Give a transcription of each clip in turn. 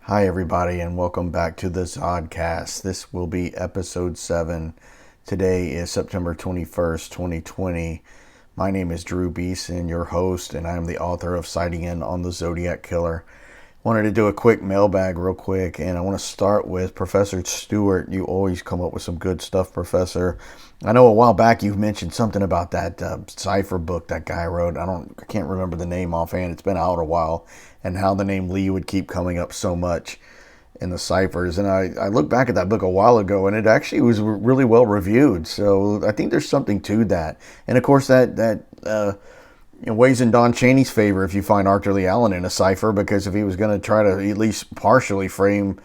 Hi, everybody, and welcome back to the Zodcast. This will be episode 7. Today is September 21st, 2020. My name is Drew Beeson, your host, and I am the author of Sighting In on the Zodiac Killer. Wanted to do a quick mailbag real quick, and I want to start with Professor Stewart. You always come up with some good stuff, Professor. I know a while back you mentioned something about that cipher book that guy wrote. I can't remember the name offhand. It's been out a while, and how the name Lee would keep coming up so much in the ciphers. And I looked back at that book a while ago, and it actually was really well reviewed. So I think there's something to that. And of course, that weighs in Don Chaney's favor if you find Arthur Lee Allen in a cipher, because if he was going to try to at least partially frame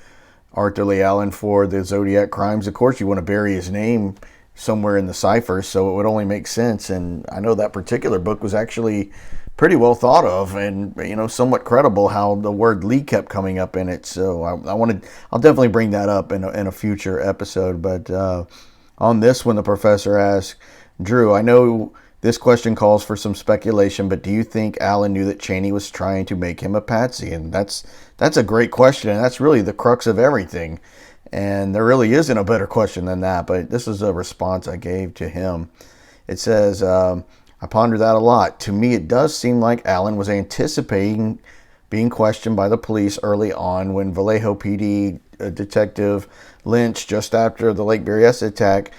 Arthur Lee Allen for the Zodiac crimes, of course you want to bury his name somewhere in the cipher, so it would only make sense. And I know that particular book was actually pretty well thought of and somewhat credible, how the word Lee kept coming up in it. So I'll definitely bring that up in a future episode. But on this one, the professor asked, Drew, I know this question calls for some speculation, but do you think Allen knew that Chaney was trying to make him a patsy? And that's a great question, and that's really the crux of everything. And there really isn't a better question than that, but this is a response I gave to him. It says, I ponder that a lot. To me, it does seem like Allen was anticipating being questioned by the police early on when Vallejo PD Detective Lynch, just after the Lake Berryessa attack,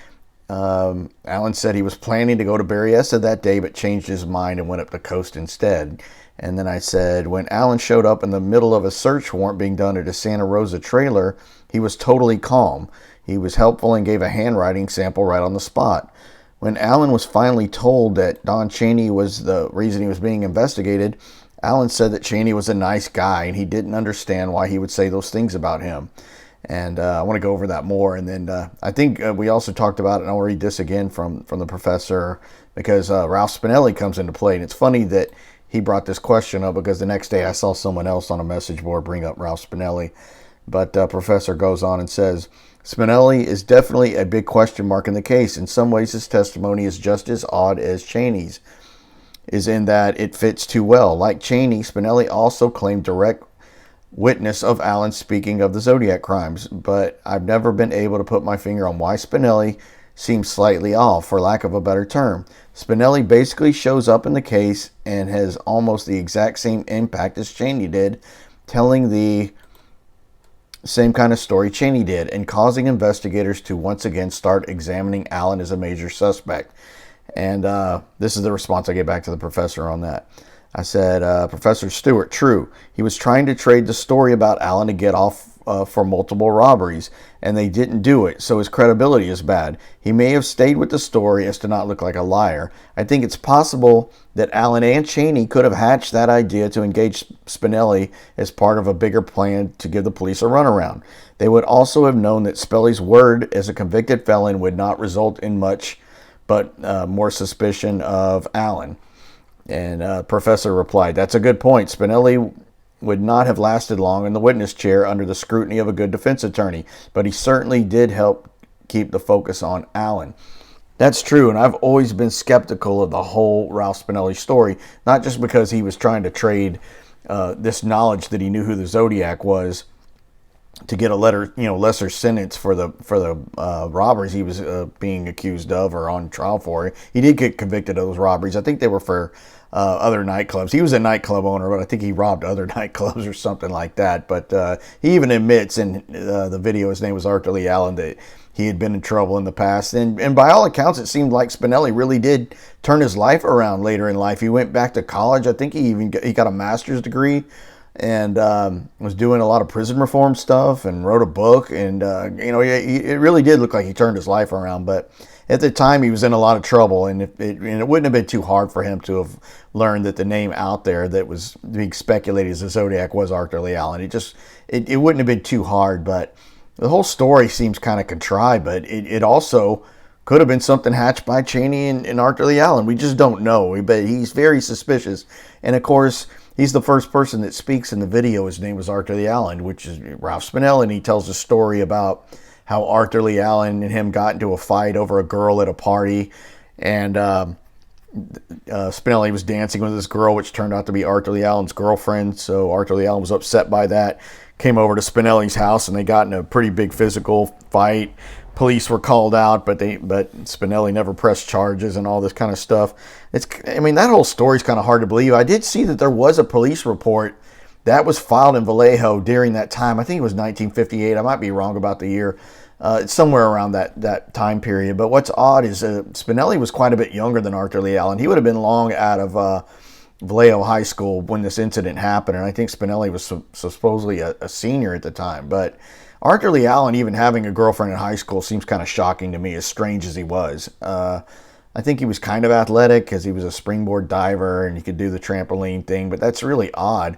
Allen said he was planning to go to Berryessa that day, but changed his mind and went up the coast instead. And then I said, when Allen showed up in the middle of a search warrant being done at a Santa Rosa trailer, he was totally calm. He was helpful and gave a handwriting sample right on the spot. When Allen was finally told that Don Chaney was the reason he was being investigated, Allen said that Chaney was a nice guy and he didn't understand why he would say those things about him. And I want to go over that more. And then I think we also talked about it, and I'll read this again from the professor, because Ralph Spinelli comes into play. And it's funny that he brought this question up, because the next day I saw someone else on a message board bring up Ralph Spinelli. But professor goes on and says, Spinelli is definitely a big question mark in the case. In some ways, his testimony is just as odd as Chaney's, is in that it fits too well. Like Chaney, Spinelli also claimed direct witness of Allen speaking of the Zodiac crimes, but I've never been able to put my finger on why Spinelli seems slightly off, for lack of a better term. Spinelli basically shows up in the case and has almost the exact same impact as Chaney did, telling the same kind of story Chaney did, and causing investigators to once again start examining Allen as a major suspect. And this is the response I get back to the professor on that. I said, Professor Stewart, true. He was trying to trade the story about Allen to get off for multiple robberies, and they didn't do it, so his credibility is bad. He may have stayed with the story as to not look like a liar. I think it's possible that Allen and Chaney could have hatched that idea to engage Spinelli as part of a bigger plan to give the police a runaround. They would also have known that Spinelli's word as a convicted felon would not result in much but more suspicion of Allen. And Professor replied, that's a good point. Spinelli would not have lasted long in the witness chair under the scrutiny of a good defense attorney, but he certainly did help keep the focus on Allen. That's true, and I've always been skeptical of the whole Ralph Spinelli story, not just because he was trying to trade this knowledge that he knew who the Zodiac was to get a lesser sentence for the robberies he was being accused of or on trial for. He did get convicted of those robberies. I think they were for other nightclubs. He was a nightclub owner, but I think he robbed other nightclubs or something like that. But he even admits in the video, his name was Arthur Lee Allen, that he had been in trouble in the past. And by all accounts, it seemed like Spinelli really did turn his life around later in life. He went back to college. I think he got a master's degree, and was doing a lot of prison reform stuff and wrote a book. And, it really did look like he turned his life around. But at the time, he was in a lot of trouble, and it wouldn't have been too hard for him to have learned that the name out there that was being speculated as the Zodiac was Arthur Lee Allen. It wouldn't have been too hard, but the whole story seems kind of contrived, but it also could have been something hatched by Chaney and Arthur Lee Allen. We just don't know, but he's very suspicious. And of course, he's the first person that speaks in the video. His name was Arthur Lee Allen, which is Ralph Spinelli, and he tells a story about how Arthur Lee Allen and him got into a fight over a girl at a party. And Spinelli was dancing with this girl, which turned out to be Arthur Lee Allen's girlfriend. So Arthur Lee Allen was upset by that, came over to Spinelli's house, and they got in a pretty big physical fight. Police were called out, but Spinelli never pressed charges and all this kind of stuff. That whole story's kind of hard to believe. I did see that there was a police report that was filed in Vallejo during that time. I think it was 1958. I might be wrong about the year. It's somewhere around that time period. But what's odd is Spinelli was quite a bit younger than Arthur Lee Allen. He would have been long out of Vallejo High School when this incident happened, and I think Spinelli was supposedly a senior at the time. But Arthur Lee Allen, even having a girlfriend in high school, seems kind of shocking to me, as strange as he was. I think he was kind of athletic because he was a springboard diver and he could do the trampoline thing, but that's really odd.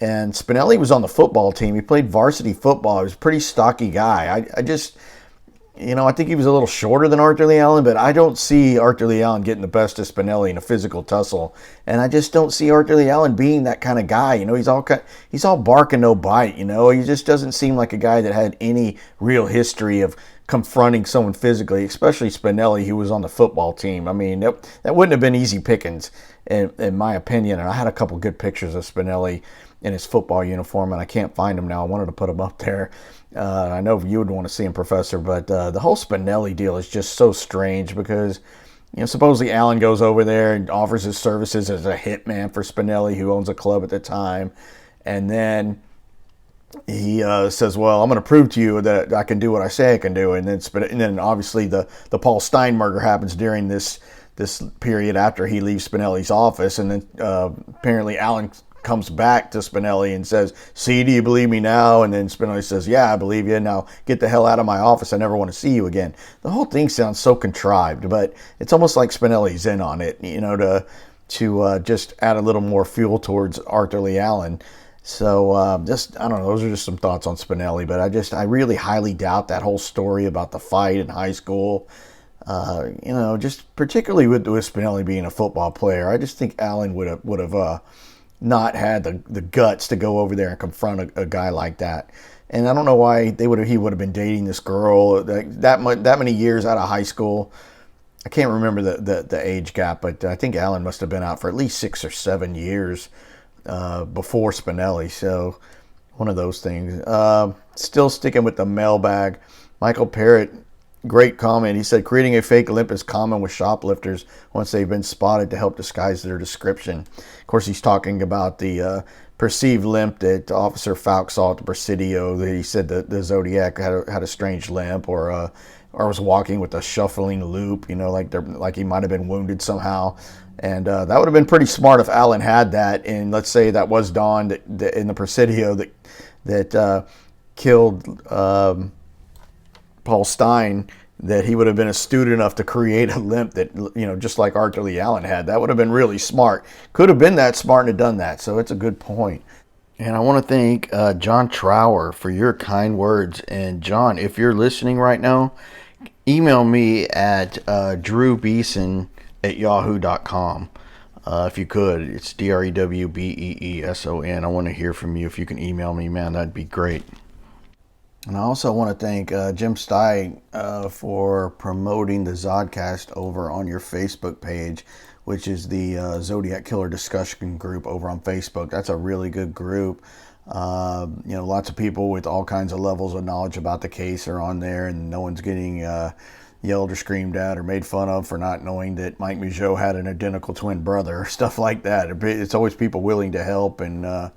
And Spinelli was on the football team. He played varsity football. He was a pretty stocky guy. I think he was a little shorter than Arthur Lee Allen, but I don't see Arthur Lee Allen getting the best of Spinelli in a physical tussle. And I just don't see Arthur Lee Allen being that kind of guy. He's all bark and no bite. He just doesn't seem like a guy that had any real history of confronting someone physically, especially Spinelli, who was on the football team. That wouldn't have been easy pickings, in my opinion. And I had a couple good pictures of Spinelli in his football uniform, and I can't find him now. I wanted to put him up there. I know you would want to see him, Professor, but the whole Spinelli deal is just so strange because, supposedly Allen goes over there and offers his services as a hitman for Spinelli, who owns a club at the time, and then he says, well, I'm going to prove to you that I can do what I say I can do, and then obviously the Paul Stein murder happens during this period after he leaves Spinelli's office, and then apparently Allen comes back to Spinelli and says, see, do you believe me now? And then Spinelli says, yeah, I believe you. Now get the hell out of my office. I never want to see you again. The whole thing sounds so contrived, but it's almost like Spinelli's in on it, to just add a little more fuel towards Arthur Lee Allen. So I don't know, those are just some thoughts on Spinelli, but I really highly doubt that whole story about the fight in high school. Just particularly with Spinelli being a football player, I just think Allen would have not had the guts to go over there and confront a guy like that. And I don't know why he would have been dating this girl that many years out of high school. I can't remember the age gap, but I think Allen must have been out for at least 6 or 7 years before Spinelli. So one of those things. Still sticking with the mailbag, Michael Parrott, great comment. He said, creating a fake limp is common with shoplifters once they've been spotted to help disguise their description. Of course, he's talking about the perceived limp that Officer Falk saw at the Presidio. He said that the Zodiac had a strange limp, or was walking with a shuffling loop, like he might have been wounded somehow. And that would have been pretty smart if Allen had that. And let's say that was Don that in the Presidio that killed Paul Stein, that he would have been astute enough to create a limp that, just like Arthur Lee Allen had. That would have been really smart. Could have been that smart and have done that. So it's a good point. And I want to thank John Trower for your kind words. And John, if you're listening right now, email me at drewbeeson@yahoo.com. If you could, it's DREWBEESON. I want to hear from you. If you can email me, man, that'd be great. And I also want to thank Jim Steig for promoting the Zodcast over on your Facebook page, which is the Zodiac Killer discussion group over on Facebook. That's a really good group. Lots of people with all kinds of levels of knowledge about the case are on there, and no one's getting yelled or screamed at or made fun of for not knowing that Mike Michaud had an identical twin brother or stuff like that. It's always people willing to help and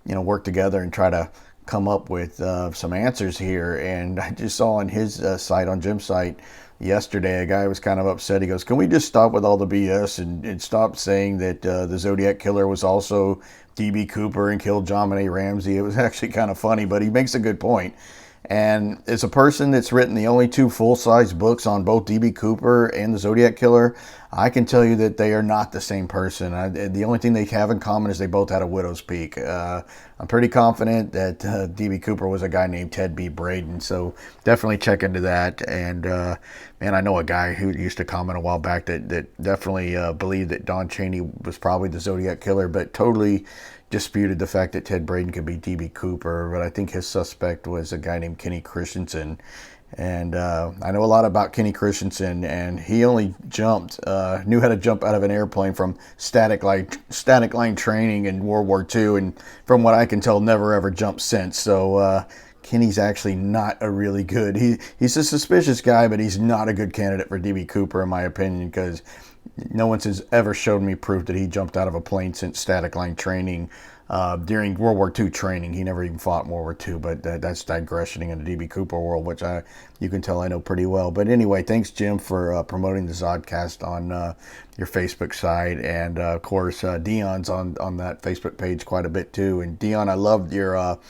work together and try to come up with some answers here. And I just saw on his site, on Jim's site yesterday, a guy was kind of upset. He goes, can we just stop with all the BS and stop saying that the Zodiac Killer was also D.B. Cooper and killed John Benet Ramsey? It was actually kind of funny, but he makes a good point. And as a person that's written the only 2 full-size books on both D.B. Cooper and the Zodiac Killer, I can tell you that they are not the same person. The only thing they have in common is they both had a widow's peak. I'm pretty confident that D.B. Cooper was a guy named Ted B. Braden, so definitely check into that. And I know a guy who used to comment a while back that definitely believed that Don Chaney was probably the Zodiac Killer, but totally disputed the fact that Ted Braden could be D.B. Cooper. But I think his suspect was a guy named Kenny Christensen. And I know a lot about Kenny Christensen, and he only knew how to jump out of an airplane from static line training in World War II, and from what I can tell, never ever jumped since. So Kenny's actually not a really good. He's a suspicious guy, but he's not a good candidate for DB Cooper, in my opinion, because no one has ever showed me proof that he jumped out of a plane since static line training. During World War II training. He never even fought in World War II, but that's digressioning in the D.B. Cooper world, which you can tell I know pretty well. But anyway, thanks, Jim, for promoting the Zodcast on your Facebook side. And, of course, Dion's on that Facebook page quite a bit, too. And, Dion, I loved your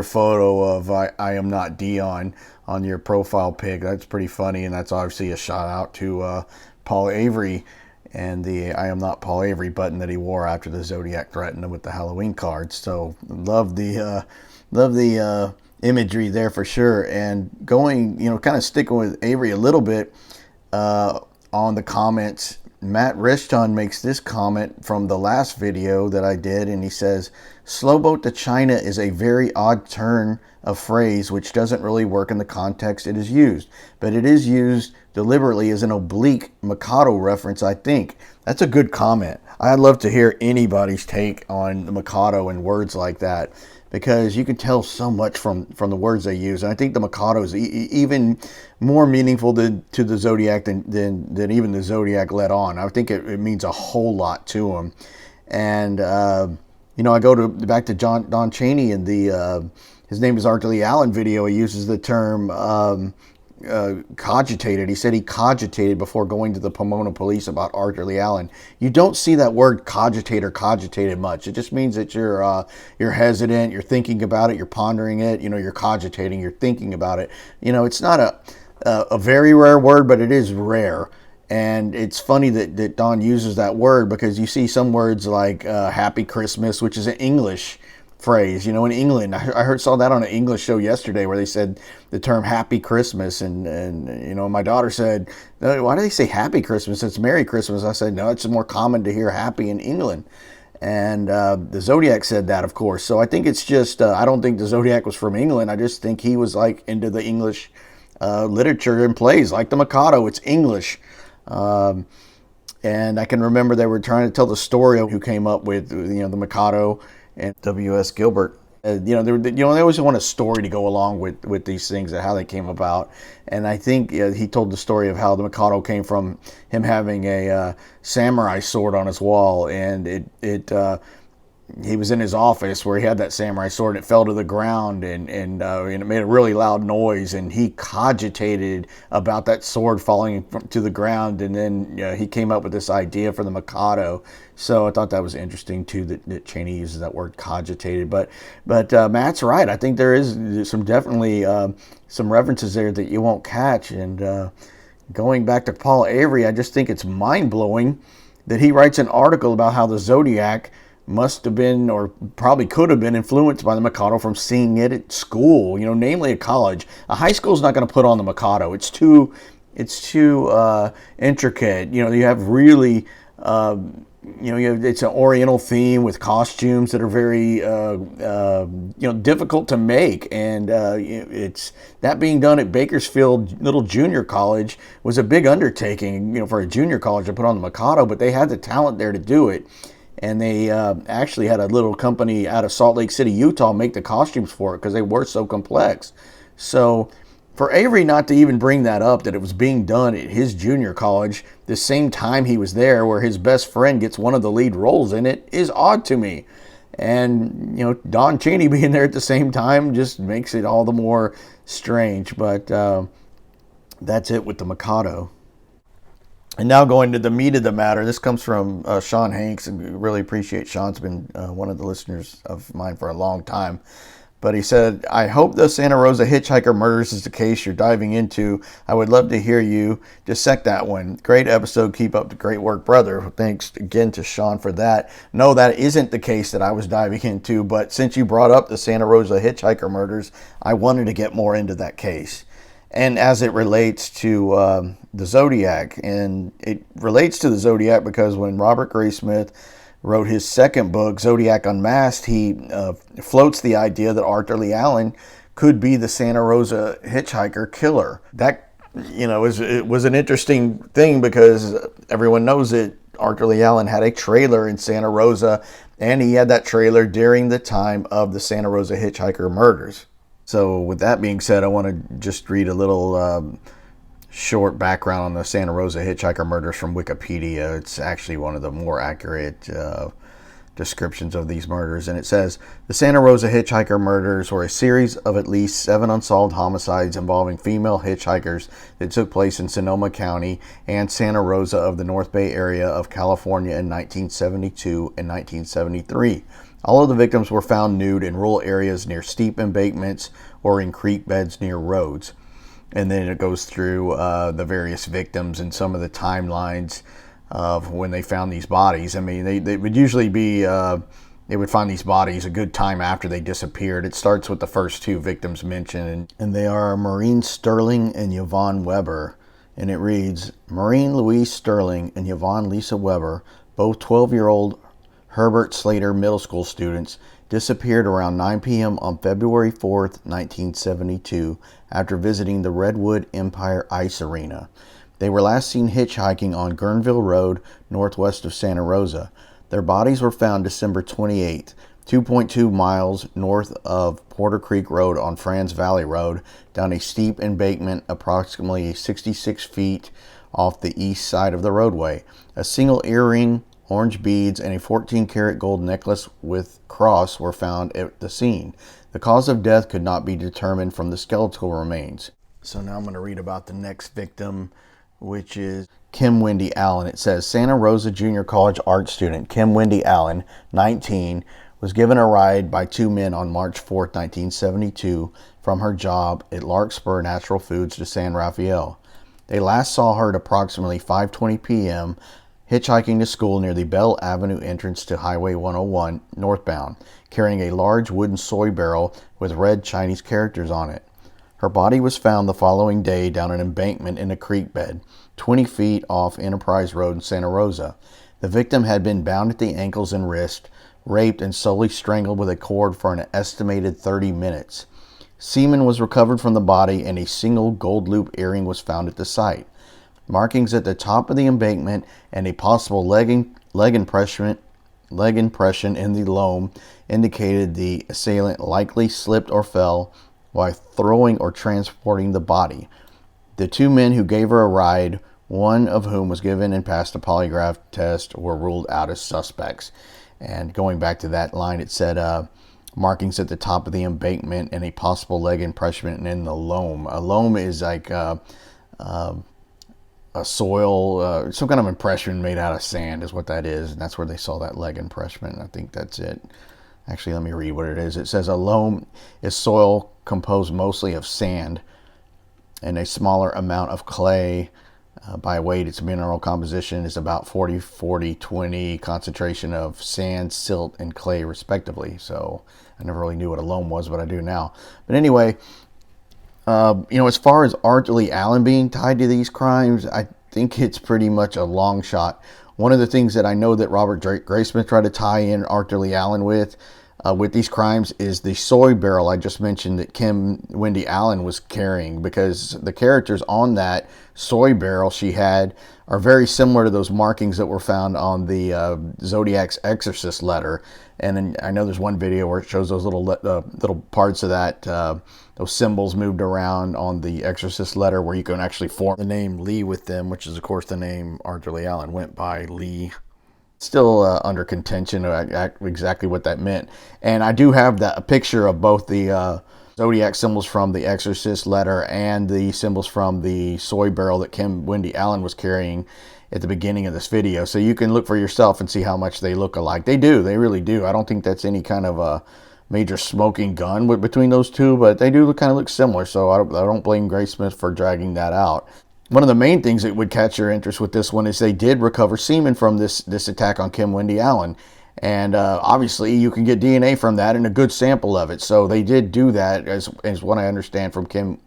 photo of I Am Not Dion on your profile pic. That's pretty funny, and that's obviously a shout-out to Paul Avery and the I Am Not Paul Avery button that he wore after the Zodiac threatened him with the Halloween cards. So love the imagery there for sure. And going, kind of sticking with Avery a little bit on the comments, Matt Rishton makes this comment from the last video that I did, and he says, "Slow boat to China is a very odd turn of phrase which doesn't really work in the context it is used, but it is used deliberately as an oblique Mikado reference, I think." That's a good comment. I'd love to hear anybody's take on the Mikado and words like that, because you can tell so much from the words they use. And I think the Mikado is even more meaningful to the Zodiac than even the Zodiac let on. I think it means a whole lot to him. And, I go back to Don Chaney and his name is Arthur Lee Allen video. He uses the term cogitated. He said he cogitated before going to the Pomona police about Arthur Lee Allen. You don't see that word cogitate or cogitated much. It just means that you're hesitant, you're thinking about it, you're pondering it, you're cogitating, you're thinking about it. It's not a very rare word, but it is rare. And it's funny that Don uses that word, because you see some words like Happy Christmas, which is an English phrase. In England, I saw that on an English show yesterday where they said the term Happy Christmas, and my daughter said, "Why do they say Happy Christmas? It's Merry Christmas." I said, "No, it's more common to hear happy in England." And the Zodiac said that, of course. So I think it's just, I don't think the Zodiac was from England. I just think he was like into the English literature and plays, like the Mikado. It's English. And I can remember they were trying to tell the story of who came up with, the Mikado and W.S. Gilbert. They always want a story to go along with these things and how they came about. And I think he told the story of how the Mikado came from him having a samurai sword on his wall, and he was in his office where he had that samurai sword, and it fell to the ground, and it made a really loud noise, and he cogitated about that sword falling to the ground, and then he came up with this idea for the Mikado. So I thought that was interesting too, that Chaney uses that word cogitated. But Matt's right. I think there is definitely some references there that you won't catch. And going back to Paul Avery, I just think it's mind-blowing that he writes an article about how the Zodiac must have been, or probably could have been, influenced by the Mikado from seeing it at school, namely at college. A high school is not going to put on the Mikado. It's too intricate. You have really, it's an Oriental theme with costumes that are very, difficult to make. And it's that being done at Bakersfield Little Junior College was a big undertaking, for a junior college to put on the Mikado, but they had the talent there to do it. And they actually had a little company out of Salt Lake City, Utah, make the costumes for it because they were so complex. So for Avery not to even bring that up, that it was being done at his junior college the same time he was there, where his best friend gets one of the lead roles in it, is odd to me. And, Don Chaney being there at the same time just makes it all the more strange. But that's it with the Mikado. And now going to the meat of the matter. This comes from Sean Hanks, and really appreciate Sean's been one of the listeners of mine for a long time. But he said, "I hope the Santa Rosa Hitchhiker murders is the case you're diving into. I would love to hear you dissect that one. Great episode. Keep up the great work, brother." Thanks again to Sean for that. No, that isn't the case that I was diving into. But since you brought up the Santa Rosa Hitchhiker murders, I wanted to get more into that case. And as it relates to the Zodiac, and it relates to the Zodiac because when Robert Graysmith wrote his second book, Zodiac Unmasked, he floats the idea that Arthur Lee Allen could be the Santa Rosa Hitchhiker killer. That, it was an interesting thing because everyone knows that Arthur Lee Allen had a trailer in Santa Rosa, and he had that trailer during the time of the Santa Rosa Hitchhiker murders. So with that being said, I want to just read a little short background on the Santa Rosa Hitchhiker murders from Wikipedia. It's actually one of the more accurate descriptions of these murders, and it says the Santa Rosa Hitchhiker murders were a series of at least 7 unsolved homicides involving female hitchhikers that took place in Sonoma County and Santa Rosa of the North Bay area of California in 1972 and 1973. All of the victims were found nude in rural areas near steep embankments or in creek beds near roads. And then it goes through the various victims and some of the timelines of when they found these bodies. I mean, they would usually be, they would find these bodies a good time after they disappeared. It starts with the first 2 victims mentioned, and they are Maureen Sterling and Yvonne Weber. And it reads, Maureen Louise Sterling and Yvonne Lisa Weber, both 12-year-old Herbert Slater Middle School students, disappeared around 9 p.m. on February 4th, 1972, after visiting the Redwood Empire Ice Arena. They were last seen hitchhiking on Guerneville Road, northwest of Santa Rosa. Their bodies were found December 28th, 2.2 miles north of Porter Creek Road on Franz Valley Road, down a steep embankment approximately 66 feet off the east side of the roadway. A single earring, orange beads, and a 14-karat gold necklace with cross were found at the scene. The cause of death could not be determined from the skeletal remains. So now I'm going to read about the next victim, which is Kim Wendy Allen. It says, Santa Rosa Junior College art student Kim Wendy Allen, 19, was given a ride by 2 men on March 4, 1972, from her job at Larkspur Natural Foods to San Rafael. They last saw her at approximately 5:20 p.m., hitchhiking to school near the Bell Avenue entrance to Highway 101 northbound, carrying a large wooden soy barrel with red Chinese characters on it. Her body was found the following day down an embankment in a creek bed, 20 feet off Enterprise Road in Santa Rosa. The victim had been bound at the ankles and wrist, raped, and solely strangled with a cord for an estimated 30 minutes. Semen was recovered from the body, and a single gold loop earring was found at the site. Markings at the top of the embankment and a possible leg impression in the loam indicated the assailant likely slipped or fell while throwing or transporting the body. The 2 men who gave her a ride, one of whom was given and passed a polygraph test, were ruled out as suspects. And going back to that line, it said markings at the top of the embankment and a possible leg impression in the loam. A loam is like a soil, some kind of impression made out of sand is what that is. And that's where they saw that leg impression. I think that's it. Actually, let me read what it is. It says a loam is soil composed mostly of sand and a smaller amount of clay. By weight, its mineral composition is about 40-40-20 concentration of sand, silt, and clay, respectively. So I never really knew what a loam was, but I do now. But anyway, as far as Arthur Lee Allen being tied to these crimes, I think it's pretty much a long shot. One of the things that I know that Robert Graysmith tried to tie in Arthur Lee Allen with these crimes is the soy barrel I just mentioned that Kim Wendy Allen was carrying, because the characters on that soy barrel she had are very similar to those markings that were found on the Zodiac's exorcist letter. And then I know there's one video where it shows those little parts of that, those symbols moved around on the exorcist letter, where you can actually form the name Lee with them, which is of course the name Arthur Lee Allen went by, Lee. Still under contention exactly what that meant. And I do have a picture of both the Zodiac symbols from the exorcist letter and the symbols from the soy barrel that Kim Wendy Allen was carrying at the beginning of this video. So you can look for yourself and see how much they look alike. They do. They really do. I don't think that's any kind of a major smoking gun between those two, but they do kind of look similar. So I don't blame Graysmith for dragging that out. One of the main things that would catch your interest with this one is they did recover semen from this attack on Kim Wendy Allen. And obviously you can get DNA from that and a good sample of it. So they did do that, as what I understand from Kim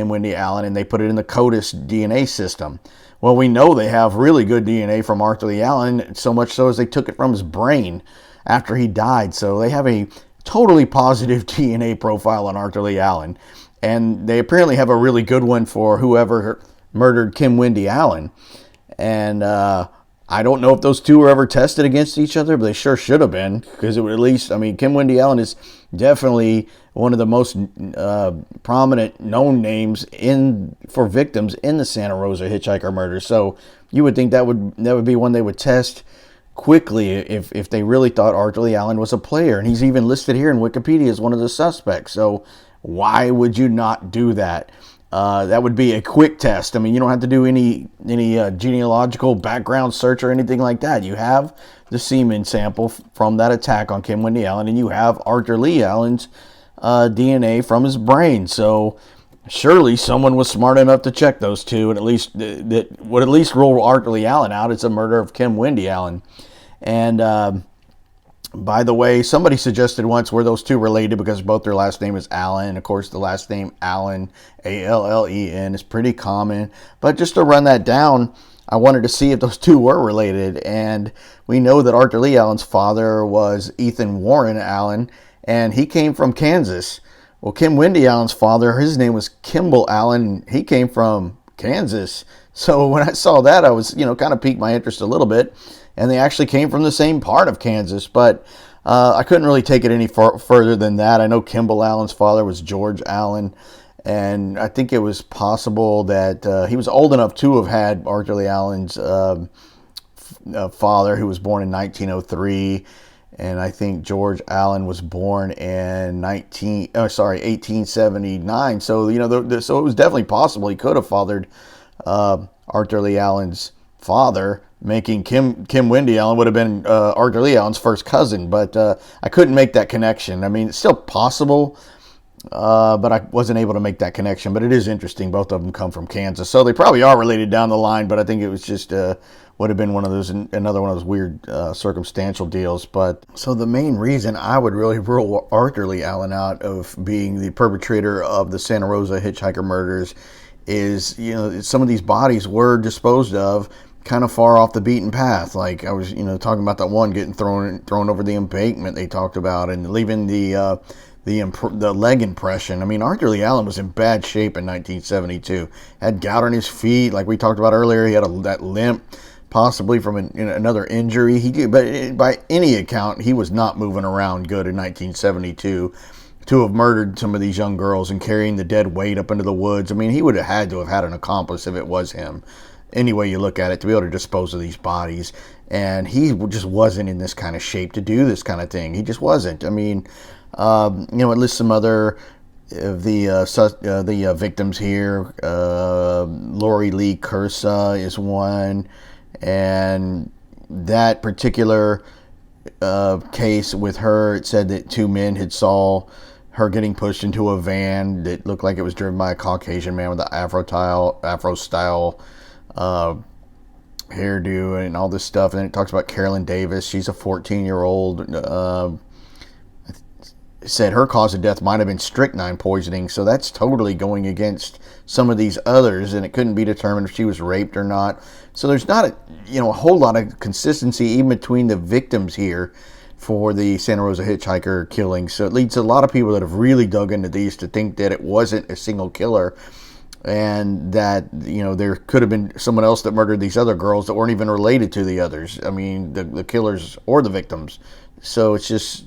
Wendy Allen, and they put it in the CODIS DNA system. Well, we know they have really good DNA from Arthur Lee Allen, so much so as they took it from his brain after he died. So they have a totally positive DNA profile on Arthur Lee Allen. And they apparently have a really good one for whoever murdered Wendy Allen. And I don't know if those two were ever tested against each other, but they sure should have been, because it would at least, I mean, Wendy Allen is definitely one of the most prominent known names for victims in the Santa Rosa Hitchhiker murder. So you would think that would be one they would test quickly if they really thought Arthur Lee Allen was a player. And he's even listed here in Wikipedia as one of the suspects. So why would you not do that? That would be a quick test. I mean, you don't have to do any genealogical background search or anything like that. You have the semen sample from that attack on Wendy Allen, and you have Arthur Lee Allen's DNA from his brain. So surely someone was smart enough to check those two, and at least that would at least rule Arthur Lee Allen out. It's a murder of Wendy Allen. And by the way, somebody suggested once, were those two related, because both their last name is Allen. And of course, the last name Allen, Allen, is pretty common. But just to run that down, I wanted to see if those two were related. And we know that Arthur Lee Allen's father was Ethan Warren Allen, and he came from Kansas. Well, Wendy Allen's father, his name was Kimball Allen. He came from Kansas. So when I saw that, I was, kind of piqued my interest a little bit. And they actually came from the same part of Kansas, but I couldn't really take it any further than that. I know Kimball Allen's father was George Allen, and I think it was possible that he was old enough to have had Arthur Lee Allen's father, who was born in 1903, and I think George Allen was born in 1879. So so it was definitely possible he could have fathered Arthur Lee Allen's father, making Wendy Allen would have been Arthur Lee Allen's first cousin. But I couldn't make that connection. I mean, it's still possible, but I wasn't able to make that connection. But it is interesting. Both of them come from Kansas, so they probably are related down the line. But I think it was just would have been another one of those weird circumstantial deals. But so the main reason I would really rule Arthur Lee Allen out of being the perpetrator of the Santa Rosa Hitchhiker murders is, some of these bodies were disposed of kind of far off the beaten path. Like I was, talking about that one getting thrown over the embankment they talked about, and leaving the leg impression. I mean, Arthur Lee Allen was in bad shape in 1972. Had gout on his feet, like we talked about earlier. He had that limp, possibly from another injury. But by any account, he was not moving around good in 1972. To have murdered some of these young girls and carrying the dead weight up into the woods. I mean, he would have had to have had an accomplice if it was him. Any way you look at it, to be able to dispose of these bodies. And he just wasn't in this kind of shape to do this kind of thing. He just wasn't. I mean, it lists some other of the victims here. Lori Lee Cursa is one. And that particular case with her, it said that two men had saw her getting pushed into a van that looked like it was driven by a Caucasian man with an Afro-style hairdo and all this stuff. And then it talks about Carolyn Davis. She's a 14-year-old. Said her cause of death might have been strychnine poisoning. So that's totally going against some of these others, and it couldn't be determined if she was raped or not. So there's not a whole lot of consistency even between the victims here for the Santa Rosa Hitchhiker killing. So it leads a lot of people that have really dug into these to think that it wasn't a single killer, and that there could have been someone else that murdered these other girls that weren't even related to the others. I mean, the killers or the victims. So it's just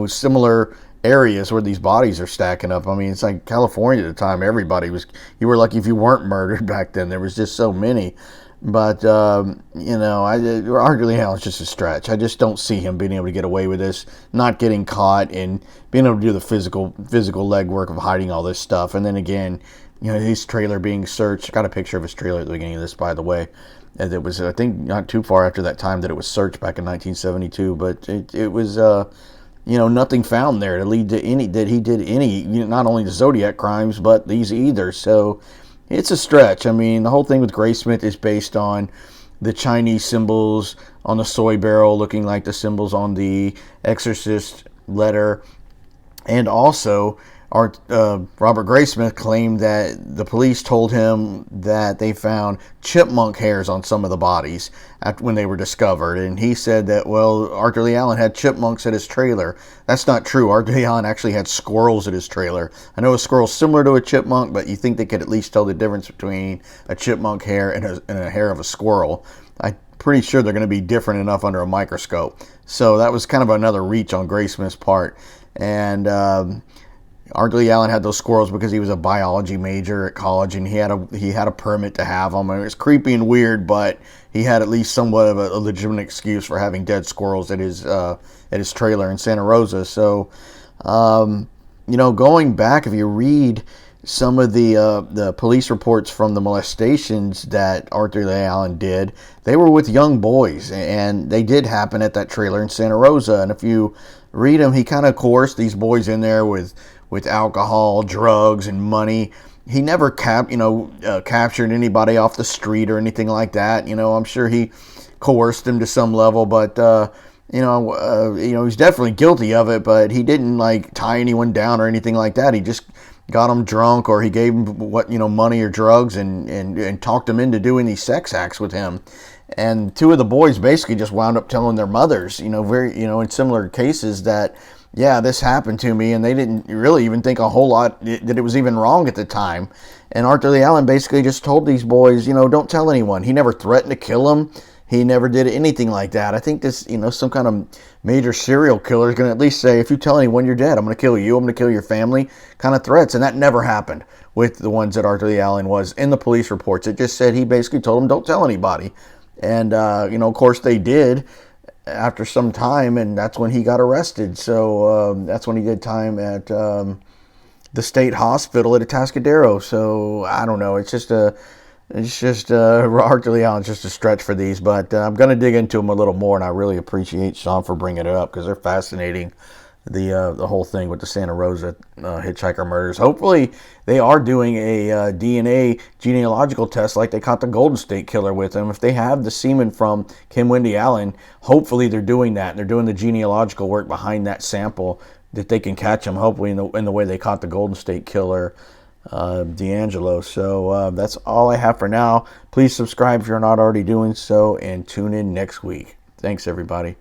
similar areas where these bodies are stacking up. I mean, it's like California at the time. You were lucky if you weren't murdered back then. There was just so many. But Arthur Lee Allen's just a stretch. I just don't see him being able to get away with this, not getting caught, and being able to do the physical legwork of hiding all this stuff. And then again, his trailer being searched. I got a picture of his trailer at the beginning of this, by the way. And it was, I think, not too far after that time that it was searched back in 1972. But it was, nothing found there to lead to not only the Zodiac crimes, but these either. So it's a stretch. I mean, the whole thing with Graysmith is based on the Chinese symbols on the soy barrel looking like the symbols on the Exorcist letter. And also Robert Graysmith claimed that the police told him that they found chipmunk hairs on some of the bodies when they were discovered. And he said that, well, Arthur Lee Allen had chipmunks at his trailer. That's not true. Arthur Lee Allen actually had squirrels at his trailer. I know a squirrel's similar to a chipmunk, but you think they could at least tell the difference between a chipmunk hair and a hair of a squirrel. I'm pretty sure they're going to be different enough under a microscope. So that was kind of another reach on Graysmith's part. And Arthur Lee Allen had those squirrels because he was a biology major at college, and he had a permit to have them. And it was creepy and weird, but he had at least somewhat of a legitimate excuse for having dead squirrels at his trailer in Santa Rosa. So, going back, if you read some of the police reports from the molestations that Arthur Lee Allen did, they were with young boys, and they did happen at that trailer in Santa Rosa. And if you read them, he kind of coerced these boys in there with alcohol, drugs, and money. He never captured anybody off the street or anything like that. I'm sure he coerced them to some level, but he's definitely guilty of it. But he didn't tie anyone down or anything like that. He just got them drunk, or he gave them money or drugs, and talked them into doing these sex acts with him. And two of the boys basically just wound up telling their mothers, in similar cases that, yeah, this happened to me, and they didn't really even think a whole lot that it was even wrong at the time. And Arthur Lee Allen basically just told these boys, don't tell anyone. He never threatened to kill them. He never did anything like that. I think this, some kind of major serial killer is going to at least say, if you tell anyone you're dead, I'm going to kill you, I'm going to kill your family, kind of threats. And that never happened with the ones that Arthur Lee Allen was in the police reports. It just said he basically told them, don't tell anybody. And, of course they did after some time, and that's when he got arrested. So that's when he did time at the state hospital at Atascadero. So I don't know. It's just Arthur Lee Allen's just a stretch for these, but I'm going to dig into them a little more, and I really appreciate Sean for bringing it up because they're fascinating. The whole thing with the Santa Rosa hitchhiker murders. Hopefully they are doing a DNA genealogical test like they caught the Golden State Killer with them. If they have the semen from Wendy Allen, hopefully they're doing that. They're doing the genealogical work behind that sample that they can catch them, hopefully in the way they caught the Golden State Killer, D'Angelo. So that's all I have for now. Please subscribe if you're not already doing so, and tune in next week. Thanks, everybody.